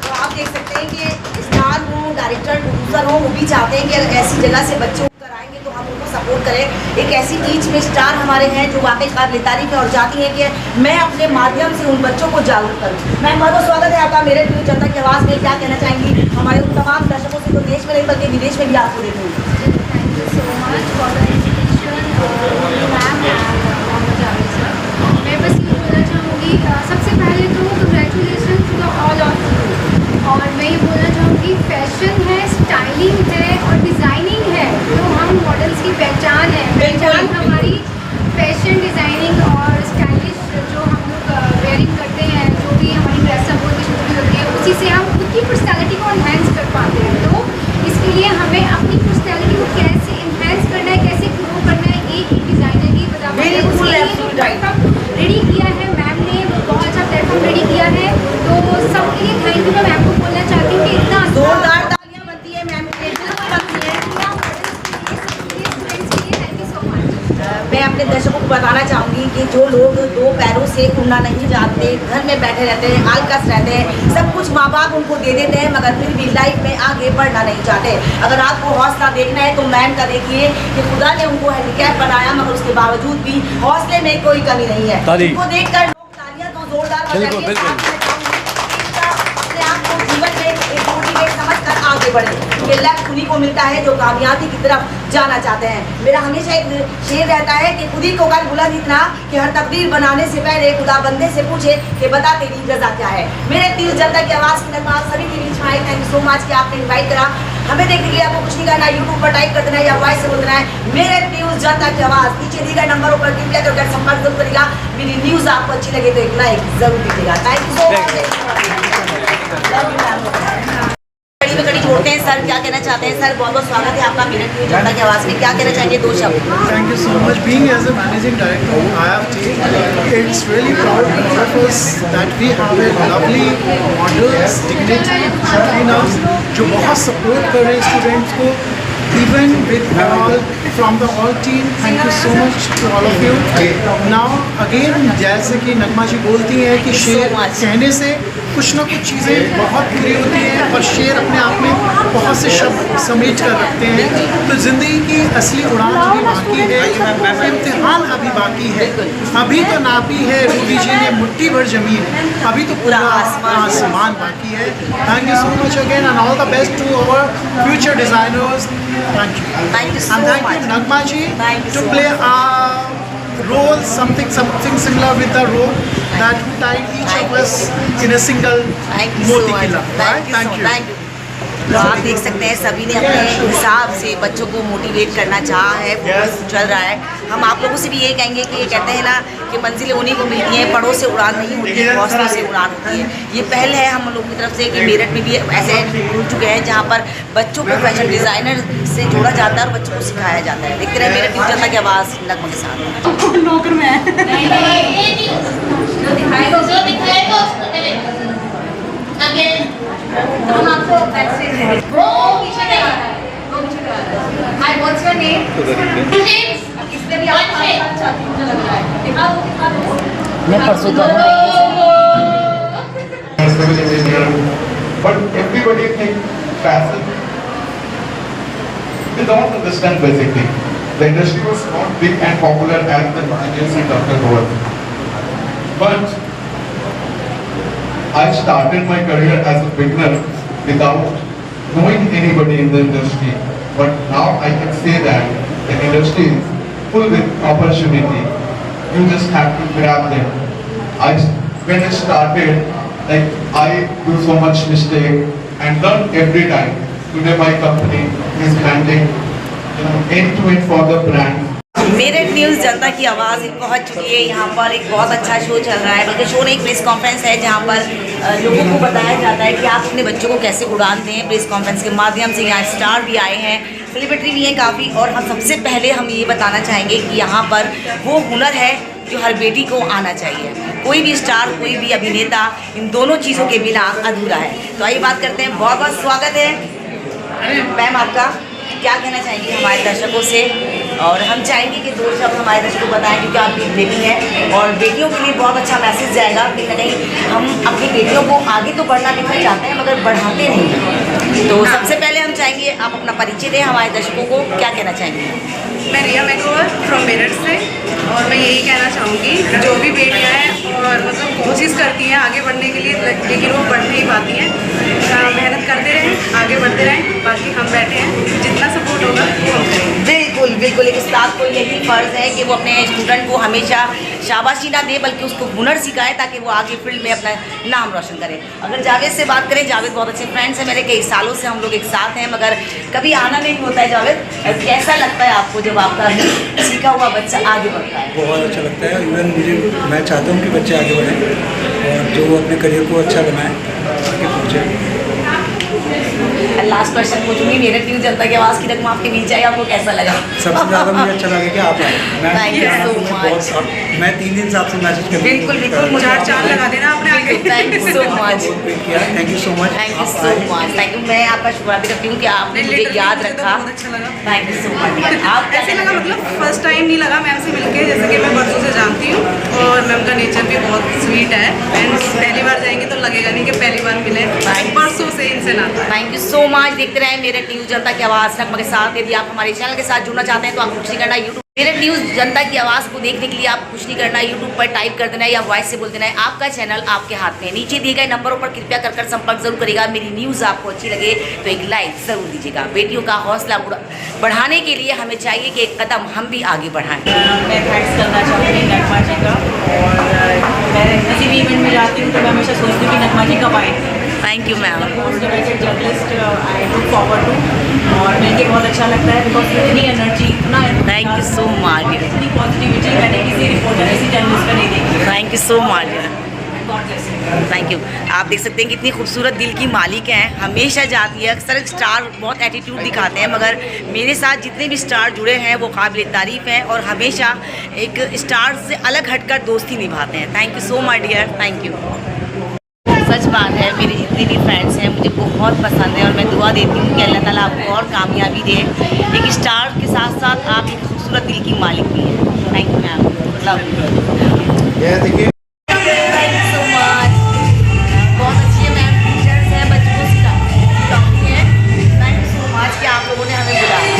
तो आप देख सकते हैं कि स्टार हो, डायरेक्टर, प्रोड्यूसर हो, वो भी चाहते हैं कि अगर ऐसी जगह से बच्चे उठकर आएंगे तो हम उनको सपोर्ट करें। एक ऐसी चीज़ में स्टार हमारे हैं जो वाकई काबिल तारीफ है और चाहती है कि मैं अपने माध्यम से उन बच्चों को जागरूक करूँ। मैम, बहुत बहुत स्वागत है आपका मेरठ न्यूज़ जनता की आवाज़ में। क्या कहना चाहेंगी हमारे उन तमाम दर्शकों से जो देश में नहीं बल्कि विदेश में भी आपको देखेंगे? Thank you so much for the invitation, ma'am and Mohammed Javed sir. मैं बस ये बोलना चाहूँगी, सबसे पहले तो congratulation to the all of you. और मैं ये बोलना चाहूँगी, फैशन है, स्टाइलिंग है और डिज़ाइनिंग है जो हम मॉडल्स की पहचान है। पहचान हमारी फैशन, डिज़ाइनिंग और स्टाइलिश जो हम लोग वेयरिंग करते हैं, जो भी हमारी ड्रेसअप होती है, उसी से हम खुद की पर्सनैलिटी को एनहेंस कर पाते हैं। तो इसके लिए हमें अपनी पर्सनैलिटी को कैसे इन्हेंस करना है, कैसे ग्रो करना है, एक डिज़ाइनर ही बता पाते हैं। उसके लिए प्लेटफॉर्म रेडी किया है मैम ने, बहुत अच्छा प्लेटफॉर्म रेडी किया है। तो सबके लिए थैंक यू। मैं मैम को बोलना चाहती हूँ कि इतना जोरदार तालियां बनती है मैम के लिए, बनती है। Thank you so much. मैं अपने दर्शकों को बताना चाहूँगी कि जो लोग दो पैरों से उड़ना नहीं जानते, घर में बैठे रहते हैं, आलकस रहते हैं, सब कुछ माँ बाप उनको दे देते हैं, मगर फिर भी लाइफ में आगे बढ़ना नहीं चाहते। अगर आपको हौसला देखना है तो मैम का देखिए कि खुदा ने उनको हैंडीकैप बनाया, मगर उसके बावजूद भी हौसले में कोई कमी नहीं है। उनको देखकर लोग तालियां तो जोरदार बजाइए। अपने आप को जीवन में एक मोटिवेट समझकर आगे बढ़े, क्योंकि लक्ष्य उन्हीं को मिलता है जो कामयाबी की तरफ जाना चाहते हैं। मेरा हमेशा एक शेर रहता है कि खुद ही को कर बुलंद इतना कि हर तकदीर बनाने से पहले खुदा बंदे से पूछे कि बता तेरी रज़ा क्या है। मेरे दिल जनता की आवाज़ की नगमा सभी के बीच में आई। थैंक यू सो मच कि आपने इन्वाइट करा। हमें देखने के लिए आपको कुछ नहीं करना है, यूट्यूब पर टाइप कर देना है या वॉइस से बोलना है मेरे न्यूज़ जनता की आवाज़। नीचे दिए गए नंबरों पर कृपया करके संपर्क जरूर करिएगा। मेरी न्यूज़ आपको अच्छी लगे तो एक लाइक जरूर दीजिएगा। Thank you so much. कड़ी में कड़ी जोड़ते हैं सर, क्या कहना चाहते हैं सर? बहुत बहुत स्वागत है आपका मेरठ न्यूज़ जनता की आवाज़ में। क्या कहना चाहेंगे, दो शब्द? Thank you so much. Being as a managing director of IFT, it's really proud of us that we have a lovely models, dignity between us, जो बहुत सपोर्ट कर रहे हैं स्टूडेंट्स को, even with all from the all team. Thank you so much to all of you. Now again, जैसे कि नगमा जी बोलती हैं कि शेर कहने से कुछ ना कुछ चीज़ें बहुत पूरी होती हैं, पर शेर अपने आप में बहुत से शब्द समेट कर रखते हैं। तो ज़िंदगी की असली उड़ान अभी बाकी है, इम्तिहान अभी बाकी है। अभी तो नापी है रूबी जी ने मुट्ठी भर ज़मीन, अभी तो पूरा आसमान बाकी है। Thank you so much again and all the best to our future designers. Thank you. Thank you so and thank much. you Nagma ji Thank you to so play a role, something similar with the role that tied each of us in a single moti killa. Thank you. तो आप देख सकते हैं सभी ने अपने हिसाब से बच्चों को मोटिवेट करना चाहा है, चल रहा है। हम आप लोगों से भी ये कहेंगे कि ये कहते हैं ना कि मंजिलें उन्हीं को मिलती हैं, पड़ों से उड़ान नहीं होती है, हौसलों से उड़ान होती है। ये पहल है हम लोगों की तरफ से कि मेरठ में भी ऐसे खुल चुके हैं जहाँ पर बच्चों को फैशन डिज़ाइनर से जोड़ा जाता है और बच्चों को सिखाया जाता है। देखते रहे मेरठ न्यूज़ जनता की आवाज़ नगमा के साथ। नौकर में हम आपको पैसे वो पीछे नहीं आ रहा है, वो पीछे नहीं आ रहा है। हाय, व्हाट्स योर नेम? इसमें भी आप बात चाहती मुझे लग रहा है। दिखा दो। मैं परसों civil engineer, but everybody think fashion. They don't understand basically. The industry was not big and popular as the agency Dr. was. But I started my career as a beginner without knowing anybody in the industry. But now I can say that the industry is full with opportunity. You just have to grab them. When I started, like I do so much mistake and learn every time. Today my company is handling end to end for the brand. Meerut news जनता की आवाज़ पहुंच चुकी है। यहाँ पर एक बहुत अच्छा शो चल रहा है, बल्कि शो नहीं, प्रेस कॉन्फ्रेंस है जहाँ पर लोगों को बताया जाता है कि आप अपने बच्चों को कैसे उड़ान दें। प्रेस कॉन्फ्रेंस के माध्यम से यहाँ स्टार भी आए हैं, सेलिब्रिटी भी हैं काफ़ी, और हम सबसे पहले हम ये बताना चाहेंगे कि यहाँ पर वो हुनर है जो हर बेटी को आना चाहिए। कोई भी स्टार, कोई भी अभिनेता इन दोनों चीज़ों के बिना अधूरा है। तो आइए बात करते हैं। बहुत बहुत स्वागत है मैम आपका। क्या कहना चाहेंगी हमारे दर्शकों से? और हम चाहेंगे कि दो शब्द हमारे दर्शकों को बताएं, क्योंकि आपकी बेटी है और बेटियों के लिए बहुत अच्छा मैसेज जाएगा। कहीं ना कहीं हम अपनी बेटियों को आगे तो पढ़ना लिखना चाहते हैं मगर बढ़ाते नहीं हैं। तो सबसे पहले हम चाहेंगे आप अपना परिचय दें हमारे दर्शकों को, क्या कहना चाहेंगे? मैं रिया मेकओवर फ्रॉम मेरठ से, और मैं यही कहना चाहूँगी जो भी बेटियाँ हैं और मतलब कोशिश करती हैं आगे बढ़ने के लिए, लेकिन वो बढ़ नहीं पाती हैं, मेहनत करते रहें, आगे बढ़ते रहें। बाकी हम बैठे हैं, जितना सपोर्ट होगा वो हम करेंगे। बिल्कुल बिल्कुल, एक उस्ताद को यही फ़र्ज़ है कि वो अपने स्टूडेंट को हमेशा शाबाशी ना दे बल्कि उसको हुनर सिखाए ताकि वो आगे फील्ड में अपना नाम रोशन करे। अगर जावेद से बात करें, जावेद बहुत अच्छे फ्रेंड्स हैं मेरे, कई सालों से हम लोग एक साथ हैं मगर कभी आना नहीं होता है। जावेद, कैसा लगता है आपको जब आपका सीखा हुआ बच्चा आगे बढ़ता है? बहुत अच्छा लगता है। इवन मैं चाहता हूँ कि बच्चे आगे बढ़ें और जो अपने करियर को अच्छा बनाएं, आगे पहुँचे। लास्ट क्वेश्चन पूछूंगी, मेरठ न्यूज़ जनता की आवाज़ की नगमा आपके बीच आई, आपको कैसा लगा? सबसे ज़्यादा मुझे अच्छा लगा कि आप आए। Thank you so much. मैं 3 दिन से आपसे मैसेज कर बिल्कुल बिल्कुल, मुझे चार लगा देना अपने आगे। Thank you so much, thank you so much, thank you so much, thank you. मैं आपका शुक्रिया करती हूँ कि आपने मुझे याद रखा। बहुत अच्छा लगा। Thank you so much. आप ऐसे लगा, मतलब फर्स्ट टाइम नहीं लगा मैम से मिलके, जैसे कि मैं बरसों से जानती हूँ और मैम का नेचर भी बहुत स्वीट है एंड पहली बार जाएंगे तो लगेगा नहीं कि पहली बार मिले, बरसों से इनसे नाता है। Thank you so much. देखते रहे मेरठ न्यूज़ जनता की आवाज़ नगमा के साथ। यदि आप हमारे चैनल के साथ जुड़ना चाहते हैं तो आप कुछ नहीं करना, यूट्यूब मेरठ न्यूज़ जनता की आवाज़ को देखने के लिए आप कुछ नहीं करना, यूट्यूब पर टाइप कर देना है या वॉइस से बोल देना है। आपका चैनल आपके हाथ में, नीचे दिए गए नंबरों पर कृपया कर संपर्क जरूर करेगा। मेरी न्यूज़ आपको अच्छी लगे तो एक लाइक ज़रूर दीजिएगा। बेटियों का हौसला बढ़ाने के लिए हमें चाहिए कि एक कदम हम भी आगे बढ़ाएं। मैं थैंक्स करना चाहूँगी नगमा जी का, और मैं किसी भी इवेंट में जाती हूँ तो मैं हमेशा सोचती हूँ कि नगमा जी कब आएगी। Thank you ma'am. Journalist I look forward to, और मिलके बहुत अच्छा लगता है बिकॉज इतनी एनर्जी, इतना थैंक यू सो मच, इतनी पॉजिटिविटी मैंने किसी रिपोर्टर, किसी जर्नलिस्ट में नहीं देखी। Thank you so much, God bless you. Thank you. आप देख सकते हैं कितनी खूबसूरत दिल की मालिक हैं, हमेशा जाती है। अक्सर स्टार बहुत एटीट्यूड दिखाते हैं मगर मेरे साथ जितने भी स्टार जुड़े हैं वो काबिल तारीफ़ हैं और हमेशा एक स्टार से अलग हटकर दोस्ती निभाते हैं। Thank you so much dear, thank you. सच बात है, मेरे जितने भी फ्रेंड्स हैं मुझे बहुत पसंद है और मैं दुआ देती हूँ कि अल्लाह ताला आपको और कामयाबी दे। एक स्टार के साथ साथ आप एक खूबसूरत दिल की मालिक भी हैं। Thank you ma'am, love you. Thank you so much. बहुत अच्छी है मैम, टीचर्स हैं, बच्चों को सिखाती हैं। थैंक यू सो मच कि आप लोगों ने हमें बुलाया।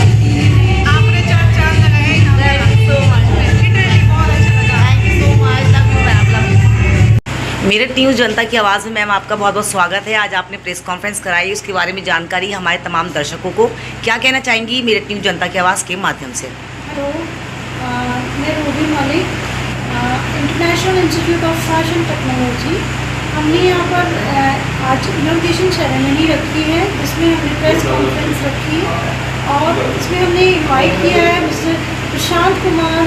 आपने चार लगाए यहाँ पे। थैंक यू सो मच, बहुत अच्छा लगा। Thank you so much, love you ma'am, love you. Meerut news जनता की आवाज़ में मैम आपका बहुत बहुत स्वागत है। आज आपने प्रेस कॉन्फ्रेंस कराई, उसके बारे में जानकारी हमारे तमाम दर्शकों को क्या कहना चाहेंगी मेरठ न्यूज़ जनता की आवाज़ के माध्यम से? हेलो, मैं Ruby Malik, international institute of fashion technology. हमने यहाँ पर आज इनोवेशन सेरेमनी रखी है जिसमें हमने प्रेस कॉन्फ्रेंस रखी है और इसमें हमने इनवाइट किया है मिस्टर प्रशांत कुमार।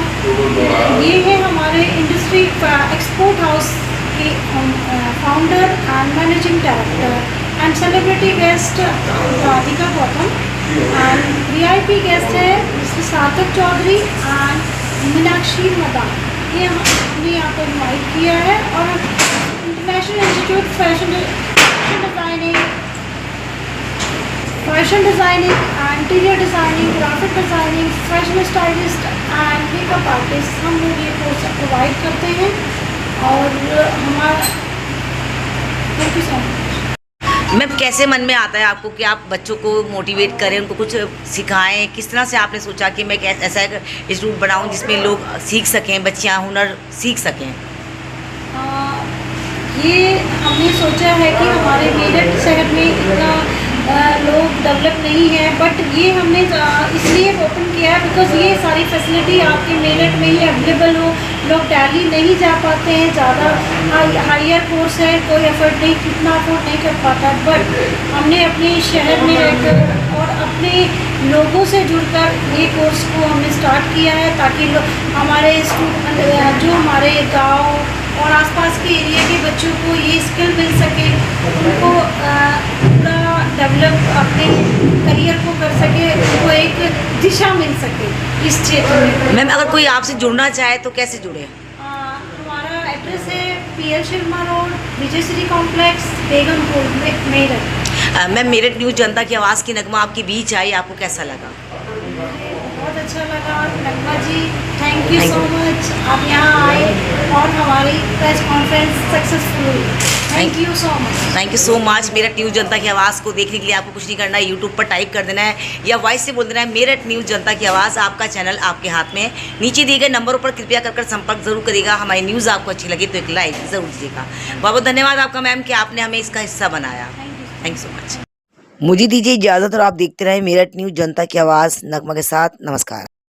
ये है हमारे इंडस्ट्री एक्सपोर्ट हाउस के founder and managing director and celebrity guest Radhika Gautam and VIP guest है मिस्टर सार्थक चौधरी एंड मीनाक्षी मदान। ये हमने यहाँ पर इनवाइट किया है और international institute fashion designing, interior designing, graphic designing, fashion stylist and makeup artist, हम लोग ये कोर्स प्रोवाइड करते हैं और हमारा thank you so much. Ma'am कैसे मन में आता है आपको कि आप बच्चों को मोटिवेट करें, उनको कुछ सिखाएं? किस तरह से आपने सोचा कि मैं ऐसा एक इंस्टीट्यूट बनाऊं जिसमें लोग सीख सकें, बच्चियां हुनर सीख सकें? ये हमने सोचा है कि हमारे मेरठ शहर में इतना लोग डेवलप नहीं है, बट ये हमने इसलिए ओपन किया है बिकॉज ये सारी फैसिलिटी आपके मेरठ में ही अवेलेबल हो। लोग दिल्ली नहीं जा पाते हैं, ज़्यादा हायर कोर्स है, कोई अफोर्ड नहीं, कितना अफोर्ड नहीं कर पाता, बट हमने अपने शहर में रहकर और अपने लोगों से जुड़कर ये कोर्स को हमने स्टार्ट किया है ताकि हमारे स्टूडेंट जो हमारे गांव और आसपास के एरिया के बच्चों को ये स्किल मिल सके, उनको पूरा डेवलप अपने करियर को कर सके, उनको एक दिशा मिल सके इस क्षेत्र में। मैम अगर कोई आपसे जुड़ना चाहे तो कैसे जुड़े? हमारा एड्रेस है PL Sharma road, Vijay Shri complex, Begumpur, Meerut. Ma'am Meerut news जनता की आवाज़ की नगमा आपके बीच आई, आपको कैसा लगा? बहुत अच्छा लगा। नगमा जी थैंक यू सो मच, आप यहाँ आए और हमारी प्रेस कॉन्फ्रेंस सक्सेसफुल हुई। Thank you so much. Thank you so much. Meerut news जनता की आवाज़ को देखने के लिए आपको कुछ नहीं करना है, यूट्यूब पर टाइप कर देना है या वॉइस से बोल देना है मेरठ न्यूज़ जनता की आवाज़। आपका चैनल आपके हाथ में है। नीचे दिए गए नंबरों पर कृपया कर संपर्क जरूर करिएगा। हमारी न्यूज़ आपको अच्छी लगी तो एक लाइक ज़रूर दीजिएगा। बहुत बहुत धन्यवाद आपका मैम कि आपने हमें इसका हिस्सा बनाया। Thank you so much. मुझे दीजिए इजाज़त और आप देखते रहें मेरठ न्यूज़ जनता की आवाज़ नगमा के साथ। नमस्कार।